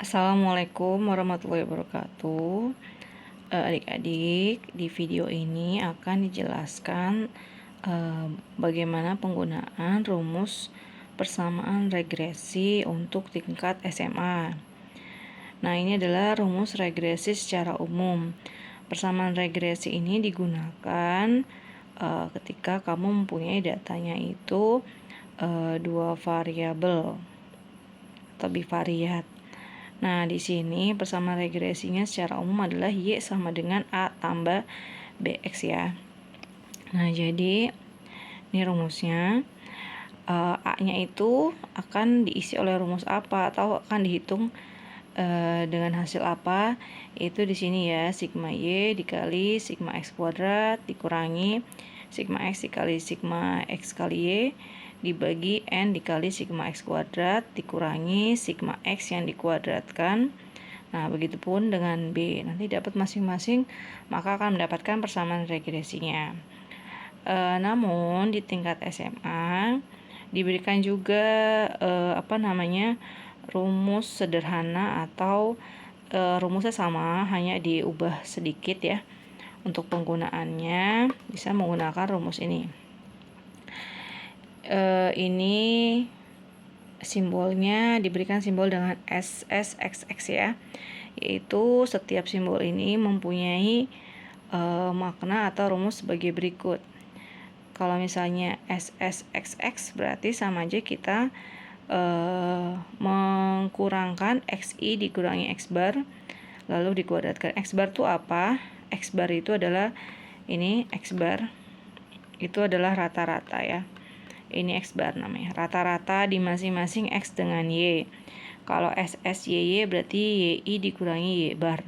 Assalamualaikum warahmatullahi wabarakatuh. Adik-adik, di video ini akan dijelaskan bagaimana penggunaan rumus persamaan regresi untuk tingkat SMA. Nah, ini adalah rumus regresi secara umum. Persamaan regresi ini digunakan ketika kamu mempunyai datanya itu dua variabel atau bivariat. Nah, di sini persamaan regresinya secara umum adalah Y sama dengan A tambah BX ya. Nah, jadi ini rumusnya. A-nya itu akan diisi oleh rumus apa atau akan dihitung dengan hasil apa? Itu di sini ya, sigma Y dikali sigma X kuadrat dikurangi sigma X dikali sigma X kali Y dibagi N dikali sigma X kuadrat dikurangi sigma X yang dikuadratkan. Nah, begitupun dengan B. Nanti dapat masing-masing, maka akan mendapatkan persamaan regresinya. Namun di tingkat SMA diberikan juga rumus sederhana atau rumusnya sama, hanya diubah sedikit ya. Untuk penggunaannya bisa menggunakan rumus ini. Ini simbolnya diberikan simbol dengan SSXX ya, yaitu setiap simbol ini mempunyai makna atau rumus sebagai berikut. Kalau misalnya SSXX berarti sama aja kita mengkurangkan XI dikurangi X bar lalu dikuadratkan. X bar itu apa? X bar itu adalah ini, X bar itu adalah rata-rata ya. Ini X bar namanya, rata-rata di masing-masing X dengan Y. Kalau SSYY berarti YI dikurangi Y bar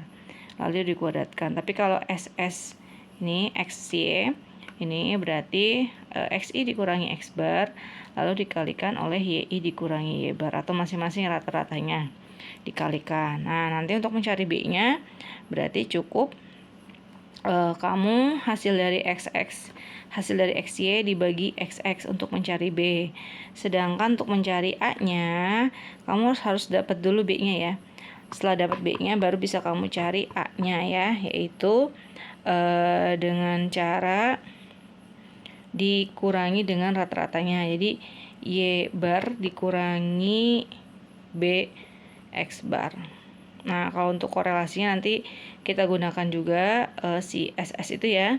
lalu dikuadratkan. Tapi kalau SS ini XY ini berarti XI dikurangi X bar lalu dikalikan oleh YI dikurangi Y bar atau masing-masing rata-ratanya dikalikan. Nah, nanti untuk mencari B-nya berarti cukup kamu hasil dari XY dibagi XX untuk mencari B. Sedangkan untuk mencari A-nya, kamu harus dapat dulu B-nya ya. Setelah dapat B-nya baru bisa kamu cari A-nya ya, yaitu dengan cara dikurangi dengan rata-ratanya. Jadi Y bar dikurangi B X bar. Nah, kalau untuk korelasinya nanti kita gunakan juga si SS itu ya,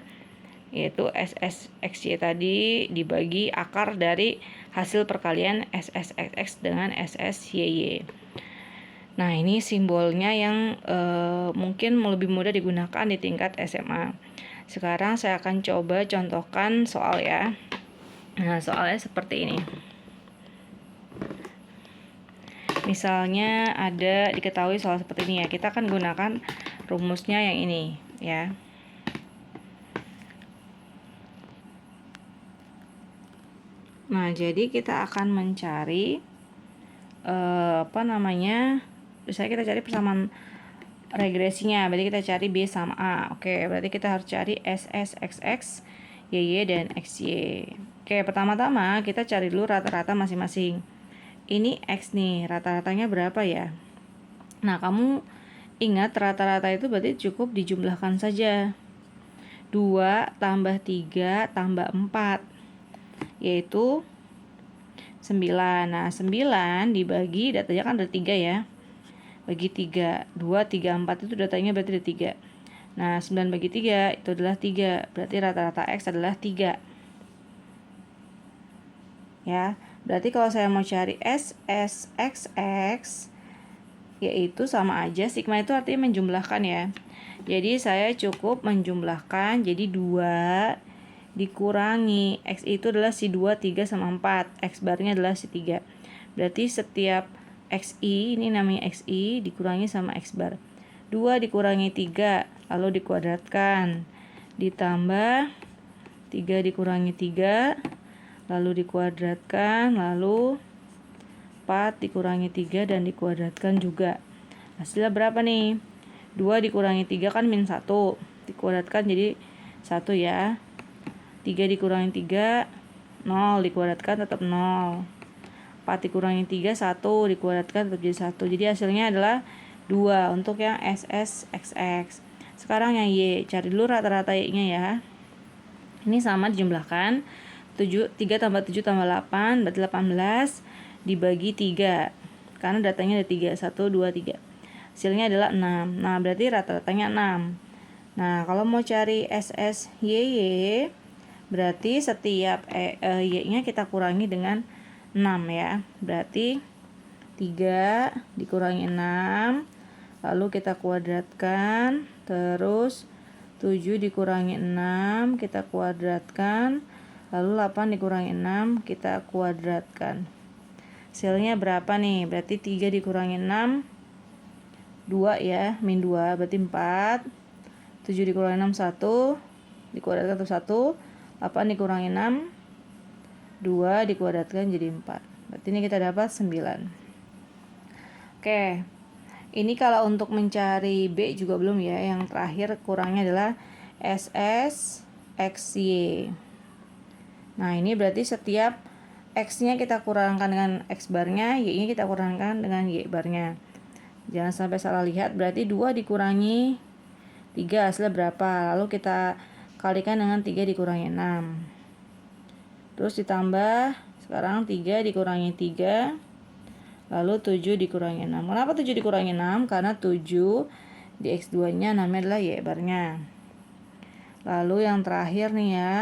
yaitu SSXY tadi dibagi akar dari hasil perkalian SSXX dengan SSYY. Nah, ini simbolnya yang mungkin lebih mudah digunakan di tingkat SMA. Sekarang saya akan coba contohkan soal ya. Nah, soalnya seperti ini. Misalnya ada diketahui soal seperti ini ya, kita akan gunakan rumusnya yang ini ya. Nah, jadi kita akan mencari misalnya kita cari persamaan regresinya, berarti kita cari B sama A. Oke, berarti kita harus cari SSXX, YY, dan XY. Oke, pertama-tama kita cari dulu rata-rata masing-masing. Ini X nih, rata-ratanya berapa ya? Nah, kamu ingat rata-rata itu berarti cukup dijumlahkan saja. 2 tambah 3 tambah 4, yaitu 9. Nah, 9 dibagi, datanya kan ada 3 ya. Bagi 3, 2, 3, 4 itu datanya berarti ada 3. Nah, 9 bagi 3 itu adalah 3. Berarti rata-rata X adalah 3. Ya, berarti kalau saya mau cari SSXX, yaitu sama aja, sigma itu artinya menjumlahkan ya. Jadi saya cukup menjumlahkan, jadi 2 dikurangi X itu adalah si 2, 3, sama 4. X barnya adalah si 3. Berarti setiap XI, ini namanya XI, dikurangi sama X bar. 2 dikurangi 3, lalu dikuadratkan. Ditambah 3 dikurangi 3, lalu dikuadratkan, lalu 4 dikurangi 3 dan dikuadratkan juga. Hasilnya berapa nih? 2 dikurangi 3 kan min 1, dikuadratkan jadi 1 ya. 3 dikurangi 3, 0, dikuadratkan tetap 0. 4 dikurangi 3, 1, dikuadratkan tetap jadi 1. Jadi hasilnya adalah 2 untuk yang SS, XX. Sekarang yang Y, cari dulu rata-rata Y-nya ya. Ini sama dijumlahkan. 3 tambah 7 tambah 8, berarti 18 dibagi 3. Karena datanya ada 3, 1, 2, 3. Hasilnya adalah 6. Nah, berarti rata-ratanya 6. Nah, kalau mau cari SS, YY, berarti setiap Y-nya kita kurangi dengan 6 ya. Berarti 3 dikurangi 6, lalu kita kuadratkan, terus 7 dikurangi 6 kita kuadratkan, lalu 8 dikurangi 6 kita kuadratkan. Hasilnya berapa nih? Berarti 3 dikurangi 6, 2 ya, min 2, berarti 4. 7 dikurangi 6, 1, dikuadratkan untuk 1. 8 dikurangi 6, 2 dikuadratkan jadi 4. Berarti ini kita dapat 9. Oke, ini kalau untuk mencari B juga belum ya. Yang terakhir kurangnya adalah SS XY. Nah, ini berarti setiap X-nya kita kurangkan dengan X barnya, Y-nya kita kurangkan dengan Y barnya. Jangan sampai salah lihat, berarti 2 dikurangi 3 hasilnya berapa? Lalu kita kalikan dengan 3 dikurangi 6. Terus ditambah, sekarang 3 dikurangi 3, lalu 7 dikurangi 6. Kenapa 7 dikurangi 6? Karena 7 di X2-nya namanya adalah Y barnya. Lalu yang terakhir nih ya,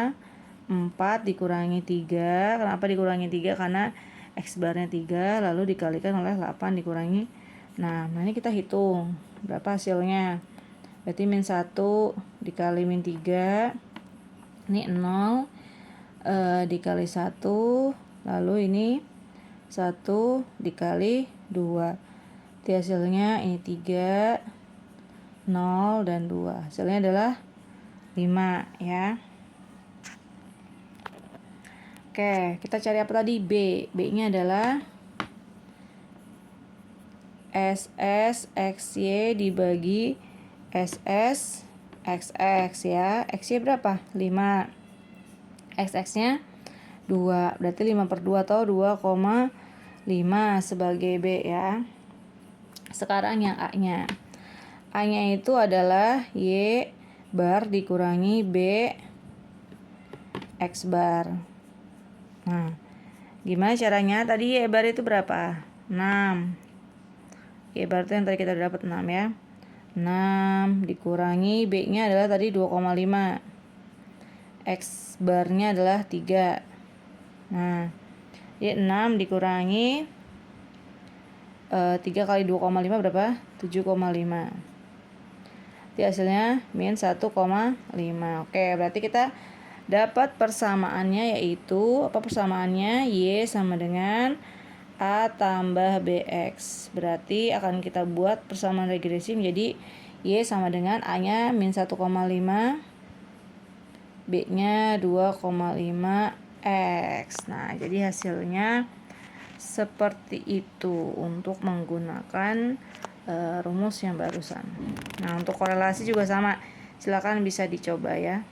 4 dikurangi 3. Kenapa dikurangi 3? Karena X barnya 3, lalu dikalikan oleh 8 dikurangi 6. Nah, ini kita hitung berapa hasilnya. Berarti min 1 dikali min 3, ini 0, dikali 1, lalu ini 1 dikali 2. Jadi hasilnya ini 3, 0, dan 2. Hasilnya adalah 5 ya. Oke, kita cari apa tadi? B. B-nya adalah SS XY dibagi SS XX ya. XY berapa? 5. XX-nya 2. Berarti 5/2 atau 2,5 sebagai B ya. Sekarang yang A-nya. A-nya itu adalah Y bar dikurangi B X bar. Nah, gimana caranya? Tadi Y bar itu berapa? 6. Y bar itu yang tadi kita dapat 6 ya. 6 dikurangi B-nya adalah tadi 2,5. X barnya adalah 3. Nah, jadi 6 dikurangi 3 kali 2,5 berapa? 7,5. Jadi hasilnya min 1,5. Oke, berarti kita dapat persamaannya, yaitu apa persamaannya? Y sama dengan A tambah BX. Berarti akan kita buat persamaan regresi menjadi Y sama dengan A-nya min 1,5, B-nya 2,5 X. Nah, jadi hasilnya seperti itu untuk menggunakan rumus yang barusan. Nah, untuk korelasi juga sama. Silakan bisa dicoba ya.